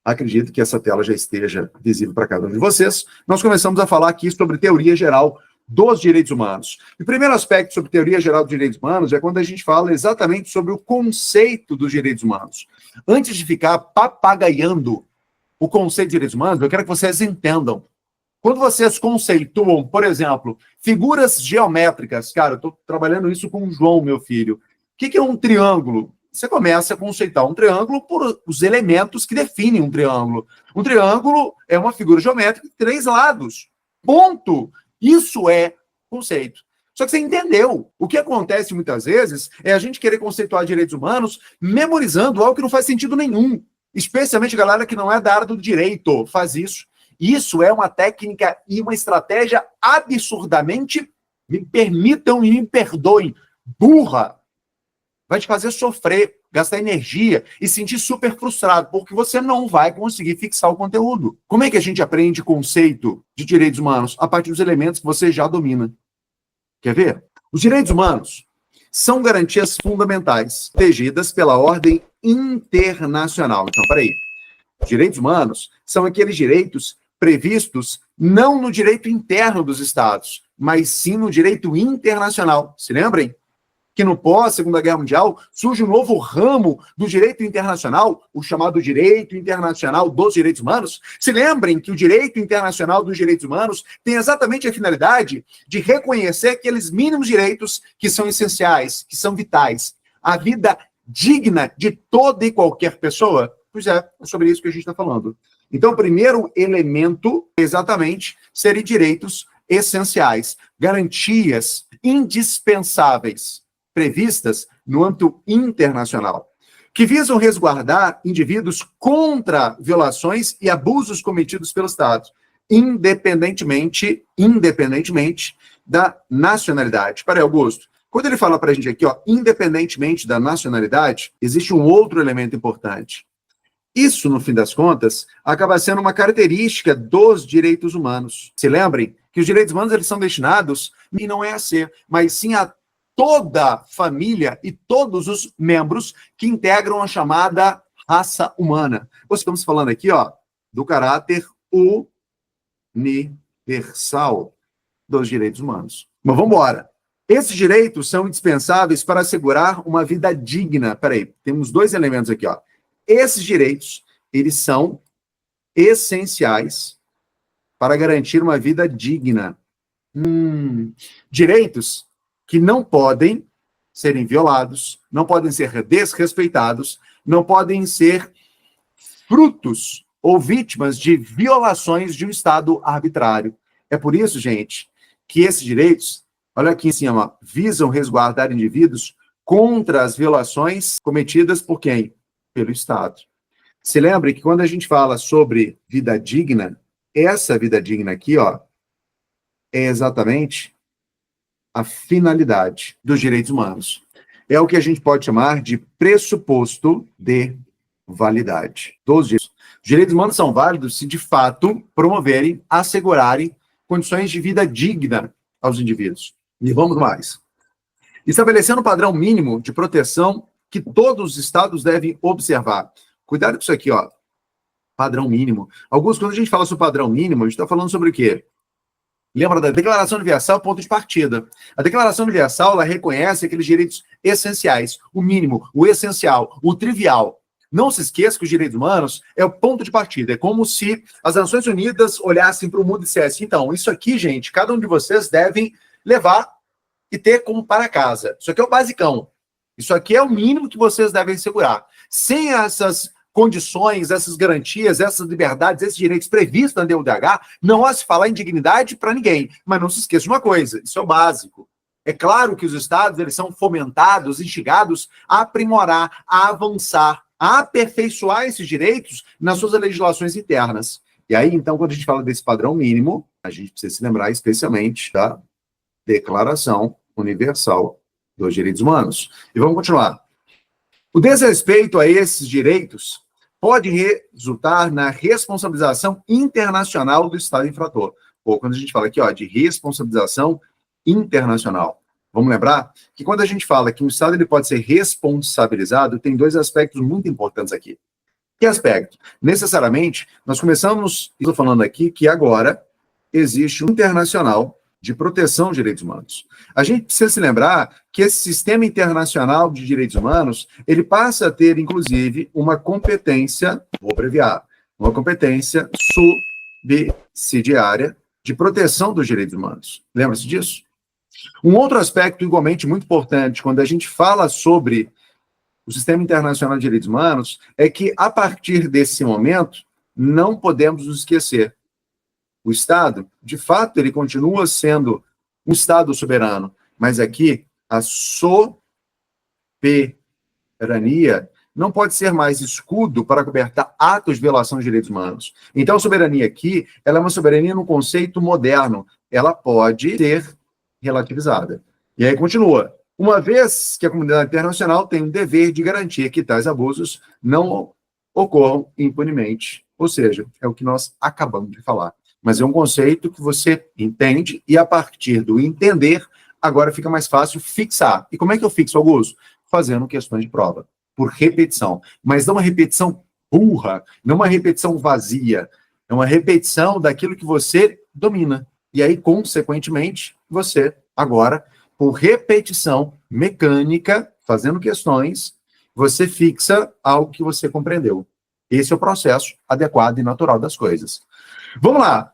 Acredito que essa tela já esteja visível para cada um de vocês. Nós começamos a falar aqui sobre teoria geral dos direitos humanos. E o primeiro aspecto sobre teoria geral dos direitos humanos é quando a gente fala exatamente sobre o conceito dos direitos humanos. Antes de ficar papagaiando o conceito de direitos humanos, eu quero que vocês entendam. Quando vocês conceituam, por exemplo, figuras geométricas, cara, eu estou trabalhando isso com o João, meu filho. O que é um triângulo? Você começa a conceitar um triângulo por os elementos que definem um triângulo. Um triângulo é uma figura geométrica de 3 lados. Ponto. Isso é conceito. Só que você entendeu. O que acontece muitas vezes é a gente querer conceituar direitos humanos memorizando algo que não faz sentido nenhum. Especialmente a galera que não é da área do direito faz isso. Isso é uma técnica e uma estratégia absurdamente, me permitam e me perdoem, burra. Vai te fazer sofrer, gastar energia e sentir super frustrado, porque você não vai conseguir fixar o conteúdo. Como é que a gente aprende conceito de direitos humanos? A partir dos elementos que você já domina. Quer ver? Os direitos humanos são garantias fundamentais, protegidas pela ordem internacional. Então, peraí. Os direitos humanos são aqueles direitos previstos não no direito interno dos Estados, mas sim no direito internacional. Se lembrem que no pós-Segunda Guerra Mundial surge um novo ramo do direito internacional, o chamado direito internacional dos direitos humanos. Se lembrem que o direito internacional dos direitos humanos tem exatamente a finalidade de reconhecer aqueles mínimos direitos que são essenciais, que são vitais. A vida digna de toda e qualquer pessoa. Pois é sobre isso que a gente está falando. Então, o primeiro elemento, exatamente, serem direitos essenciais, garantias indispensáveis, previstas no âmbito internacional, que visam resguardar indivíduos contra violações e abusos cometidos pelo Estado, independentemente da nacionalidade. Peraí, Augusto, quando ele fala para a gente aqui, ó, independentemente da nacionalidade, existe um outro elemento importante. Isso, no fim das contas, acaba sendo uma característica dos direitos humanos. Se lembrem que os direitos humanos eles são destinados, e não é a ser, mas sim a toda a família e todos os membros que integram a chamada raça humana. Nós estamos falando aqui, ó, do caráter universal dos direitos humanos. Mas vamos embora. Esses direitos são indispensáveis para assegurar uma vida digna. Peraí, temos 2 elementos aqui, ó. Esses direitos, eles são essenciais para garantir uma vida digna. Direitos que não podem serem violados, não podem ser desrespeitados, não podem ser frutos ou vítimas de violações de um Estado arbitrário. É por isso, gente, que esses direitos, olha aqui em cima, visam resguardar indivíduos contra as violações cometidas por quem? Pelo Estado. Se lembre que quando a gente fala sobre vida digna, essa vida digna aqui, ó, é exatamente a finalidade dos direitos humanos. É o que a gente pode chamar de pressuposto de validade dos direitos. Os direitos humanos são válidos se, de fato, promoverem, assegurarem condições de vida digna aos indivíduos. E vamos mais. Estabelecendo um padrão mínimo de proteção que todos os estados devem observar. Cuidado com isso aqui, ó. Padrão mínimo. Alguns, quando a gente fala sobre padrão mínimo, a gente está falando sobre o quê? Lembra da Declaração Universal, ponto de partida. A Declaração Universal, ela reconhece aqueles direitos essenciais, o mínimo, o essencial, o trivial. Não se esqueça que os direitos humanos é o ponto de partida. É como se as Nações Unidas olhassem para o mundo e dissessem, então, isso aqui, gente, cada um de vocês devem levar e ter como para casa. Isso aqui é o basicão. Isso aqui é o mínimo que vocês devem segurar. Sem essas condições, essas garantias, essas liberdades, esses direitos previstos na DUDH, não há se falar em dignidade para ninguém. Mas não se esqueça de uma coisa, isso é o básico. É claro que os estados eles são fomentados, instigados a aprimorar, a avançar, a aperfeiçoar esses direitos nas suas legislações internas. E aí, então, quando a gente fala desse padrão mínimo, a gente precisa se lembrar especialmente da Declaração Universal dos Direitos Humanos. E vamos continuar. O desrespeito a esses direitos pode resultar na responsabilização internacional do Estado infrator. Ou quando a gente fala aqui, ó, de responsabilização internacional. Vamos lembrar que quando a gente fala que um Estado ele pode ser responsabilizado, tem 2 aspectos muito importantes aqui. Que aspecto? Necessariamente, nós começamos, estou falando aqui, que agora existe um internacional de proteção de direitos humanos. A gente precisa se lembrar que esse sistema internacional de direitos humanos, ele passa a ter, inclusive, uma competência, vou abreviar, uma competência subsidiária de proteção dos direitos humanos. Lembra-se disso? Um outro aspecto igualmente muito importante, quando a gente fala sobre o Sistema Internacional de Direitos Humanos, é que, a partir desse momento, não podemos nos esquecer. O Estado, de fato, ele continua sendo um Estado soberano, mas aqui a soberania não pode ser mais escudo para cobertar atos de violação de direitos humanos. Então, a soberania aqui, ela é uma soberania no conceito moderno. Ela pode ser relativizada. E aí continua. Uma vez que a comunidade internacional tem o dever de garantir que tais abusos não ocorram impunemente. Ou seja, é o que nós acabamos de falar. Mas é um conceito que você entende e, a partir do entender, agora fica mais fácil fixar. E como é que eu fixo, Augusto? Fazendo questões de prova, por repetição. Mas não uma repetição burra, não uma repetição vazia. É uma repetição daquilo que você domina. E aí, consequentemente, você, agora, por repetição mecânica, fazendo questões, você fixa algo que você compreendeu. Esse é o processo adequado e natural das coisas. Vamos lá.